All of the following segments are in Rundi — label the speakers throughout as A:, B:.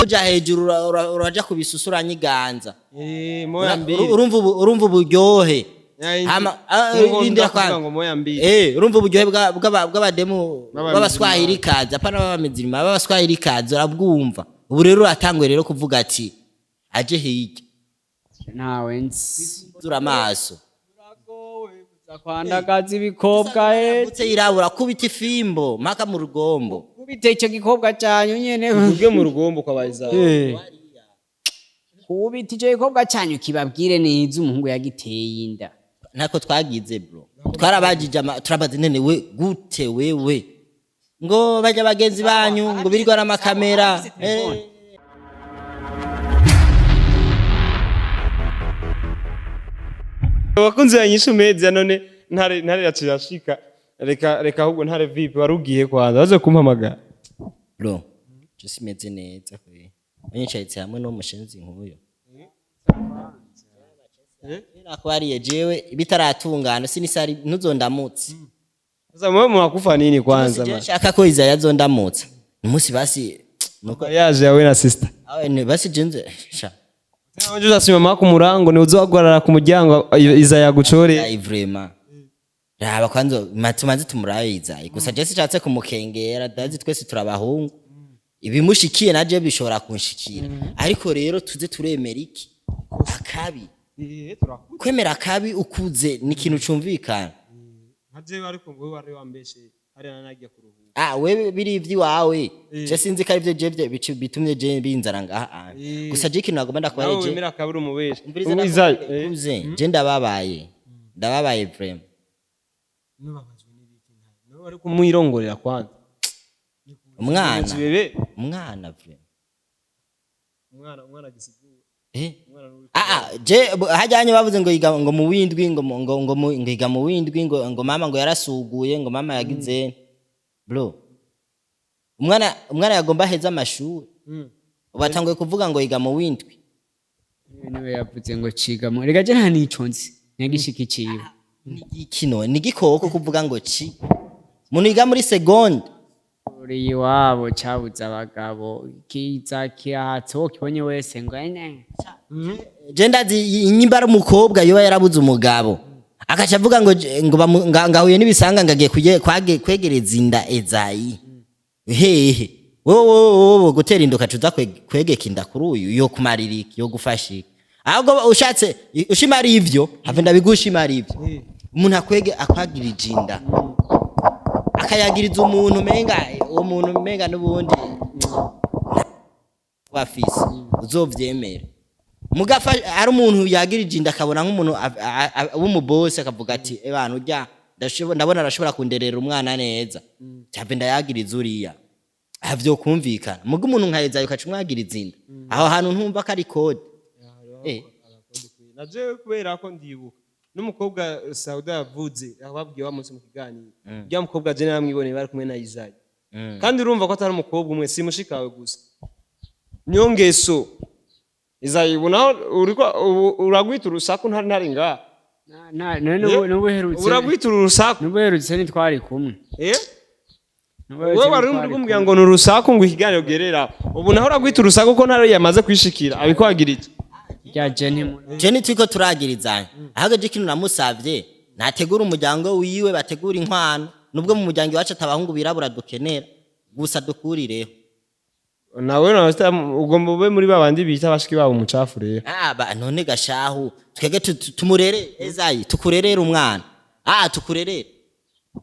A: uja hejuru uraja kubisusura nyiganza
B: moya mbili
A: urumva uburyohe
B: Ndira kwa ngo moya mbili
A: urumva uburyohe bw'abademu b'abaswahili kaza apana b'abamizirima b'abaswahili kaza urabwumva ubu rero uratangwe rero kuvuga ati aje hirya
C: nawe nzi
A: zura amaso
C: kwandagaza ibikobwa
A: utse irabura kubita ifimbo mpaka mu rugombo
C: kubita icyo gikobwa cyanyu nyene
B: ubwe mu rugombo kwabaza
C: kubita icyo gikobwa cyanyu kibabwire neza umuhungu yagiteye inda
A: ntako twagize bro twarabajije turabaza nene we gute wewe ngo bajya bagenzi banyu ngo birirwa n'amakamera
B: wakunze yanyishu mezi none ntare yacirashika reka ahubwo ntare vipi warugiye kwanza baze kumpamagara
A: bro je simeze neza kwe banyicaye hamwe no mushenzi nkuyo nakwariye jewe bitaratungana sinisari ntuzondamutse
B: sasa mwe mwakufa nini kwanza
A: man shaka ko iza yazondamutse umunsi basi
B: nuko yaje yawe na sister
A: awe basi jenze sha
B: Nje uzasimama ku murango ni uzogwarara ku muryango iza yagucore
A: ai vraiment raba kwanza matumanze tumuraye iza gusa je sicatse kumukengera dazi twese turabahungu ibimushikiye naje bishobora kunshikira ariko rero tuze turemera iki akabi kwemera akabi ukuze ni ikintu cumvikana
B: nkaje ariko ngo wari wambeshe hari nanagiye kuruhuka
A: wewe biri ivyi wawe je sinzi ko arivyo je bitumye je binzara ngaha gusa je ikintu nagomba ndakubare je
B: wemera kabiri umubeshe
A: uze je ndababaye vraiment
B: nubabajwe n'ibiki ntayo ari kumwirongorera kwanza
A: umwana
B: vraiment umwana gisigura
A: je hajyanye bavuze ngo yiga ngo mu windwi ngo yiga mu windwi ngo mama ngo yarasuguye ngo mama yagize bro umwana yagomba heza amashuri ubatanguye kuvuga ngo yiga mu windwi
C: niwe yavuze ngo ciga mu rega je nta niconzi nyagishiki ciwe
A: kino ni gikoko kuvuga ngo ci muntu yiga muri seconde
C: uri wabo cabuza abagabo kiza kiratso kibonye wese ngo ene
A: je ndazi inyimba umukobwa yoba yarabuze umugabo akaca avuga ngo ngahuye n'ibisanga ngagiye kwegereza inda ezayi hehe wowe gutera indoka cuza kwegeka inda kuri uyu yo kumaririki yo gufashika ahubwo ushatse ushimari ivyo have ndabigushimari ivyo umuntu akwagirije inda akayagiriza umuntu menga n'ubundi wafise uzovyemera mugafa ari umuntu yagirije inda akabona nk'umuntu w'umubose akavuga ati ebana urya ndabona arashobora kunderera umwana neza cyave ndayagiriza uriya avyo kumvikana muga umuntu nkayeza yukaca umwagiriza inda aho hantu ntumva ko ari code
B: naje kubera ko ndibuka n'umukobwa Sauda yavuze ababwiye wa munsi mu kiganiro rya mukobwa je namwiboneye bari kumwe na Isaac kandi urumva ko atari umukobwa umwe si mushikawe gusa niyo ngeso izayibona uriko uragwita urusaku ntari nga
C: nubuherutse
B: uragwita urusaku
C: nubuherutse nitwari kumwe
B: wewe wari kumbwira ngo nurusaku ngo ikiganiro gerera ubu naho uragwita urusaku ko ntari yamaze kwishikira abikwagirije
C: ya
A: Jenny twiko turagirizanya ahage je kintu namusavye nategura umuryango wiwe bategura inkwano nubwo mu muryango wacu atabahungu birabura dukenera gusa dukurireho
B: nawe ugomba ube muri babandi bita bashiki babo umucafu rero
A: none gashahu twege tumurere ezayi tukurerera umwana tukurerere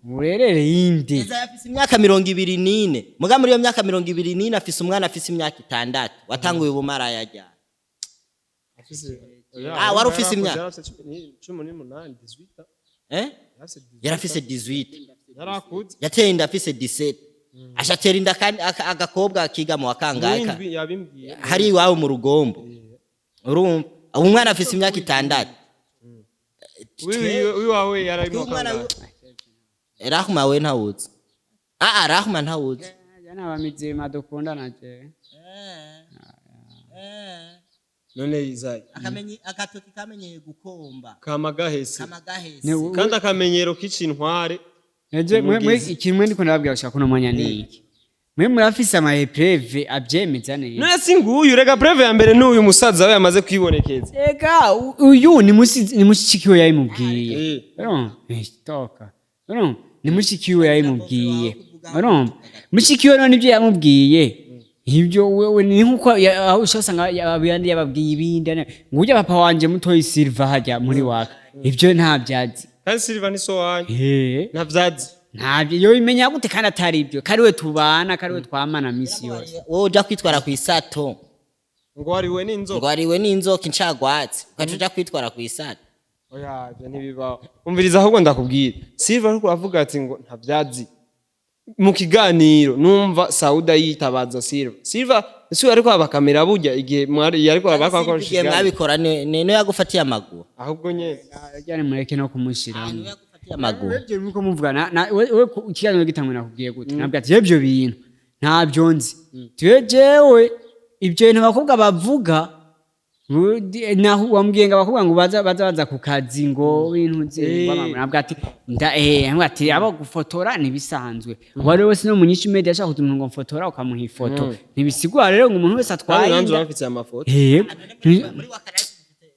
C: murerere yindi
A: ezayi afise imyaka 24 muga muri iyo myaka 24 afise umwana afise imyaka 6 watanguye ubumara yajya wari ufise imyaka
B: 18
A: yarafise 18
B: yarakuze
A: yateye inda afise 17 ashatera inda kandi agakobwa akiga mu wakangaka hari iwawe mu rugombo urumva umwana afise imyaka 6
B: wiwawe yararimo kangaka
A: Rahma we ntawuzi Rahma ntawuzi
C: yana bamizima dukundana je
B: none Isaac
A: akatoki kamenyeye gukomba
B: kamagahese kandi akamenyero k'icintware
C: mwe ikimwe ndiko ndababwira gushaka kuno mwanya niki mwe murafise ama epreve abyemeza neza
B: none singuyu rega preve ya mbere n'uyu musaza we yamaze kwibonekeza
C: ega uyu ni mushiki we yayimubwiye toka ni mushiki we yayimubwiye mushiki we none ibyo yamubwiye ibyo wewe ni nkuko ushosanga abandi yababwiye ibindi ngujya papa wanje mutoyi Silva hajya muri waka ibyo nta byazi
B: kandi Silva ni so wanje nta byazi
C: ntabyo yo imenya gute kandi atari ibyo kariwe tubana kariwe twamana misi yose
A: wowe uja kwitwara ku isato
B: ngo
A: ariwe n'inzoka incagwatsi ukacuja kwitwara ku isato
B: oya byo ntibibaho umviriza ahubwo ndakubwira Silva ariko avuga ati ngo nta byazi mu kiganiro numva Sauda yitabaza Silva ese ariko abakamera burya igihe mwari ariko abakoresha
A: igihe mwabikora no yagufatiye amaguru
B: ahubwo nyene
C: yari mureke no kumushira
A: amaguru
C: wewe nuko muvugana wewe ikiganiro gitangwe nakubwiye gute nabwo ati ibyo bintu ntabyo nzi twejewe ibyo bintu abakobwa bavuga naho wambwiye ngo abakobwa ngo baza ku kazi ngo bintu nze nabwo ati nabwo ati abo gufotora nibisanzwe wari wese no munyinshi media ashaka kutumva ngo mfotora ukamuha ifoto nibisigura rero ngo umuntu wese atwaye
B: nanjye bafite amafoto
A: muri wakara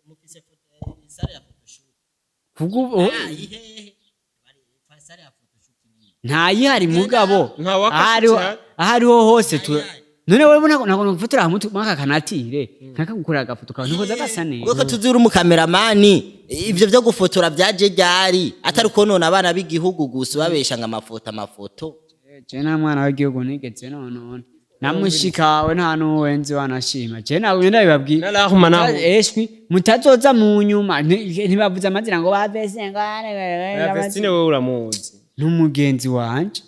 A: mufise sare ya photoshoot
C: kuko ntayihari mugabo ahariho hose none wewe nako gufotora mwaka kanatire nkakagukora agafoto kawe nikoza gasa neza
A: uko tuzira umukameramani ivyo byo gufotora byaje ryari atari konona abana b'igihugu gusa babesha ngo amafoto
C: je na mwana w'igihugu nigeze none namushikawe nta nuwenzi wanashima je nawe ndabibabwiye
B: narahuma naho
C: eshwi mutazoza mu nyuma ntibavuze amazina ngo babese ngo
B: Vestine wewe uramuzi
C: n'umugenzi wanje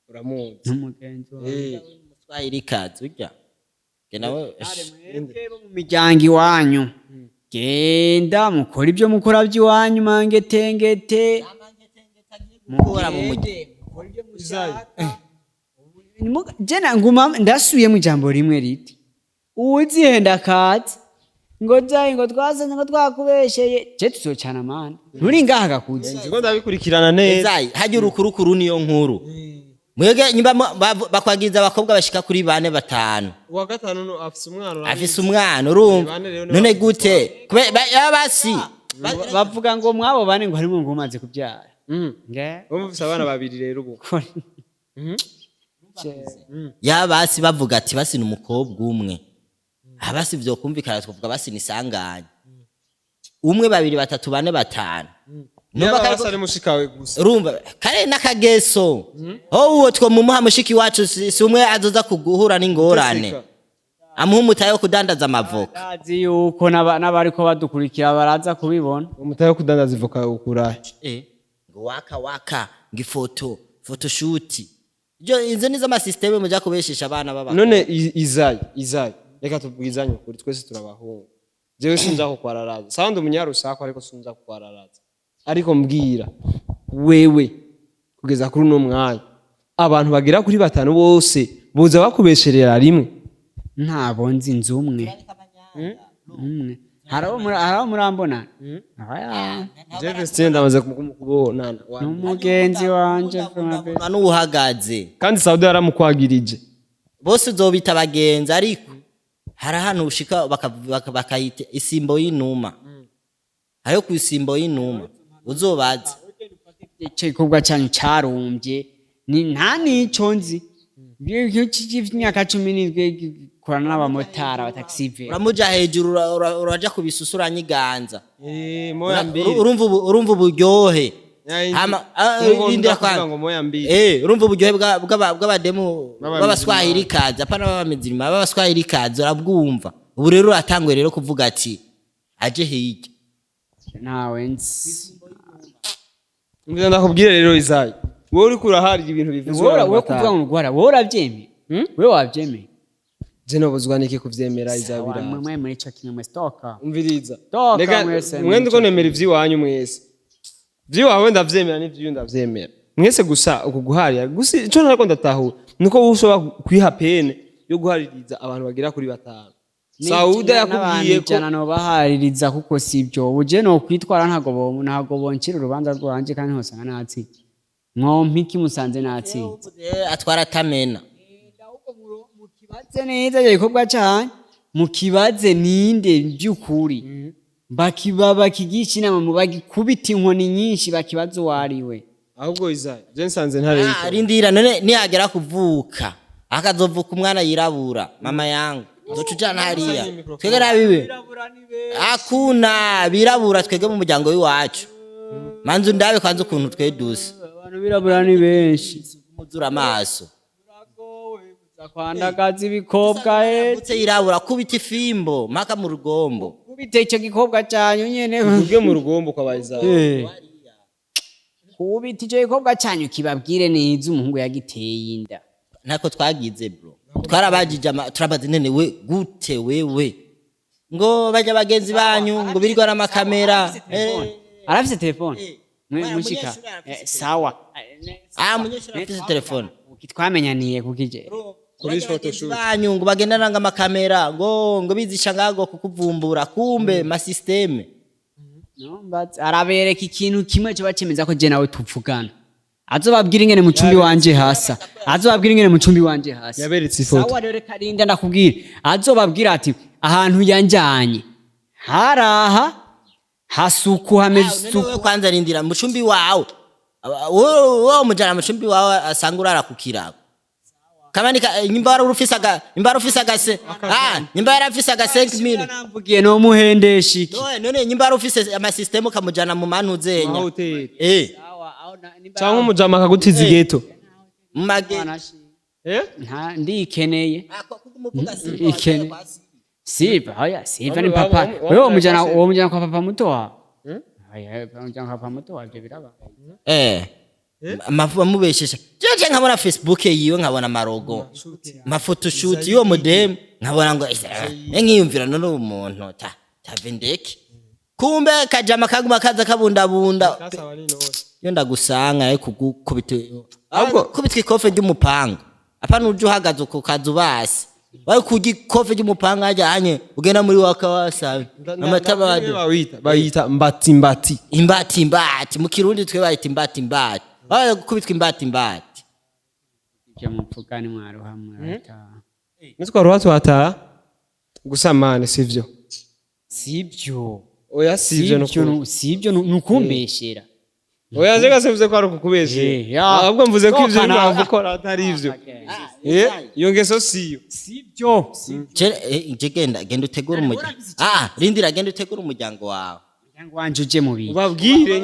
B: uramuzi
C: n'umugenzi wanje
A: twahiri kazi urya genawe
C: mu miryango iwanyu genda mukora ibyo mukora by'iwanyu mangetengete
A: mukora mu mujyi
C: jena nguma ndasubiye mu jambo rimwe riti uzihenda kazi ngo zayi ngo twazanye ngo twakubesheye je tuzocana mana nturi ngaha gakuzi
B: ngo ndabikurikirana neza
A: hajya urukurukuru niyo nkuru mwege nyimba bakwagiza abakobwa bashika kuri 4-5
B: uwa gatanu no
A: afise umwana urumva none gute basi
C: bavuga ngo mwabo bane ngo harimo ngo umaze kubyara
B: umufise abana babiri rero ubu
A: yabasi bavuga ati basi n'umukobwa umwe abasi vyo kumvikana twavuga basi nisanganye umwe 2 3 4 5
B: numva kare mushikawe gusa
A: urumva kare nakageso uwo two mumuha mushiki wacu si umwe azoza kuguhura n'ingorane amuha umutayo kudandaza amavoka
C: kazi yuko n'abariko badukurikira baraza kubibona
B: umutayo kudandaza ivoka ukurahe
A: ngo waka ngifoto photoshoot izo nizo ama systeme muja kubeshisha abana baba
B: none izayi reka tubwizanye kuri twese turabahungu jewe sinza ko kwararaza sawundi umunyarusako ariko sinza ko kwararaza ariko mbwira wewe kugeza kuri no mwanya abantu bagira kuri 5 bose boza bakubesherera rimwe
C: ntabo nzi nzumwe haraho murambona
B: je Vestine ndamaze kumubonana
C: n'umugenzi wanje
A: n'uhagaze
B: kandi Saudi yaramukwagirije
A: bose uzobita abagenzi ariko hari ahantu ushika bakayita isimbo y'inuma ayo ku isimbo y'inuma uzobaza
C: ikikobwa cyanyu cyarumbye ni nta nico nzi by'imyaka 17 korana n'abamotara abataxive
A: uramuja hejuru uraja kubisusuranya nyiganza
B: moya mbiri
A: urumva uburyohe
B: indira kwa ngo moya mbiri
A: urumva uburyohe bw'abademu b'abaswahili kaza apana b'abamizirima b'abaswahili kaza urabwumva ubu rero atangwe rero kuvuga ati aje hirya
C: nawe nzi
B: Mbona ndakubwira rero izayi wowe uri kurahari ibintu bivuzwe
C: wowe kuvuga ngo gwara wowe urabyemeye wewe wabyemeye
B: je nobuzwa niki kuvyemera izabira
C: mwe muri cyo kimwe stoka
B: umviriza reka mwende ko nemera ivyiwanyu mwese vyiwawe ndavyemera n'ivyo ndavyemera mwese gusa uko guharira gusa ico nariko ndatahura niko ushobora kwiha pene yo guhaririza abantu bagira kuri 5 Sauda yakubwiye ko
C: no bahaririza kuko sibyo uje no kwitwara ntago boncira urubanza rwanje kandi hose natsi mwompiki musanze natsi
A: atwara tamena
C: mukibaze neza ivyo bikorwa canyu mukibaze ninde by'ukuri bakigisha inama mu bagikubita inkoni nyinshi bakibaza uwo ari we
B: ahubwo iza je nsanze ntare
A: rindira none nihagera kuvuka akazovuka umwana yirabura mama yangu zocujana hariya twege rabibe akuna birabura twege mu muryango w'iwacu manzu ndabe kwanza ukuntu twedusa
C: abantu birabura ni benshi
A: muzura amaso
C: kwandagaza ibikobwa
A: utse yirabura kubita ifimbo maka mu rugombo
C: kubita icyo gikobwa cyanyu nyene
B: ubwe mu rugombo kwa bayiza
C: kubita icyo gikobwa cyanyu kibabwire neza umuhungu yagiteye inda
A: ntako twagize bro twarabajije turabaza nene we gute wewe ngo bajya bagenzi banyu ngo birirwa n'amakamera
C: arafise telefone mushika sawa
A: munyeshuri afise telefone
C: twamenyaniye kukije
B: kuri photoshoot
A: banyu ngo bagendana ngamakamera ngo bizisha ngago kukuvumbura kumbe ma systeme
C: no but arabereka ikintu kimwe cyo bacemeza ko je nawe tupfugana azobabwira ingene mu cumbi wanje hasa azobabwira ingene mu cumbi wanje hasa
B: yaberetse ifoto
C: sawa rero karinda ndakubwira azobabwira ati ahantu yanjanye haraha hasuku hameze
A: suku kwanza rindira mu cumbi wawe wo mujana mu cumbi wawe asanga urara kukirabo kamani nyimba warufise agase nyimba yarafise agase 5000
C: namvugiye no muhendeshi
A: none nyimba warufise ama system kamujana mu mantu zenya
B: cyangwa umujama akagutiza igeto
A: mage
C: nta ndikeneye ikene siva haya siva ni papa wewe umujana kwa papa muto wa haya umujana kwa papa muto wa byo biraba
A: amafu amubeshesha je nkabona Facebook yiwe nkabona amarogo ma photoshoot yo modem nkabona ngo nkiyumvira none umuntu tavendeke kumbe kajama kaguma kaza kabundabunda yo ndagusanga kugukubite ahubwo kubitwa ikofe ry'umupanga apana uje uhagaze ku kazu basi wayo kugi kofe ry'umupanga ajanye ugenda muri wakawasa amatabade
B: bayita mbati
A: mu kirundi twe bayita mbati wayo kubitwa mbati
C: je mupfugani mwaruhamwe ata
B: nitwa ruhatu hata gusamane sivyo oya
C: sivyo nukumbeshera
B: oya zega sevuze ko ari kukubeshera ahubwo mvuze ko ivyo mpamvu ukora atari ivyo iyo ngeso siyo
C: sivyo
A: je genda utegura umuryango rindira genda utegura umuryango wawe
C: umuryango wanje uje mu bintu
B: ubabwire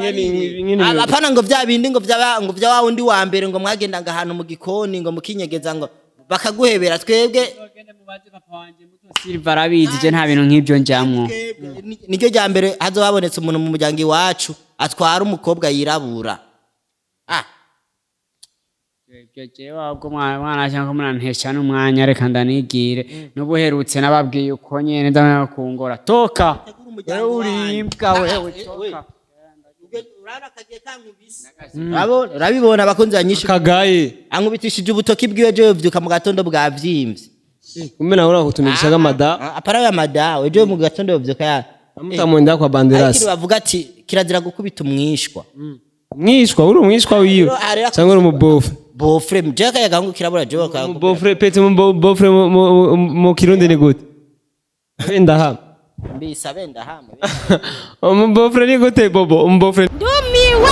B: nyene
A: apana ngo vya bindi ngo vya wa wundi wa mbere ngo mwagenda ngahantu mu gikoni ngo mukinyegeza ngo bakaguhebera twebwe
C: Silva arabizi je nta bintu nk'ibyo njamwo
A: niryo rya mbere hazo habonetse umuntu mu muryango iwacu atwara umukobwa yirabura
C: je wabwo mwana cyangwa munantesha n'umwanya reka ndanigire n'ubuherutse nababwiye uko nyene ndakungora toka urimbwa wewe toka
A: urabibona abakunzi banyinshi
B: kagaye
A: ankubitishije ubutoki bwiwe je byuka mu gatondo bwavyimbye
B: kumbe nawe urakutumisha gamada
A: apara ya mada weje mu gatondo byuka ya
B: amutamwenda kwa banderas
A: ariko bavuga ati kirazira gukubita umwishwa
B: uri umwishwa wiwe cyangwa uri umubofu
A: bofre mjaka yagangu kirabura je baka
B: bofre pete mu bofre mu kirundi ni gute benda ha
A: mbisa benda ha
B: mu bofre ni gute bobo mu bofre
D: ndumiwe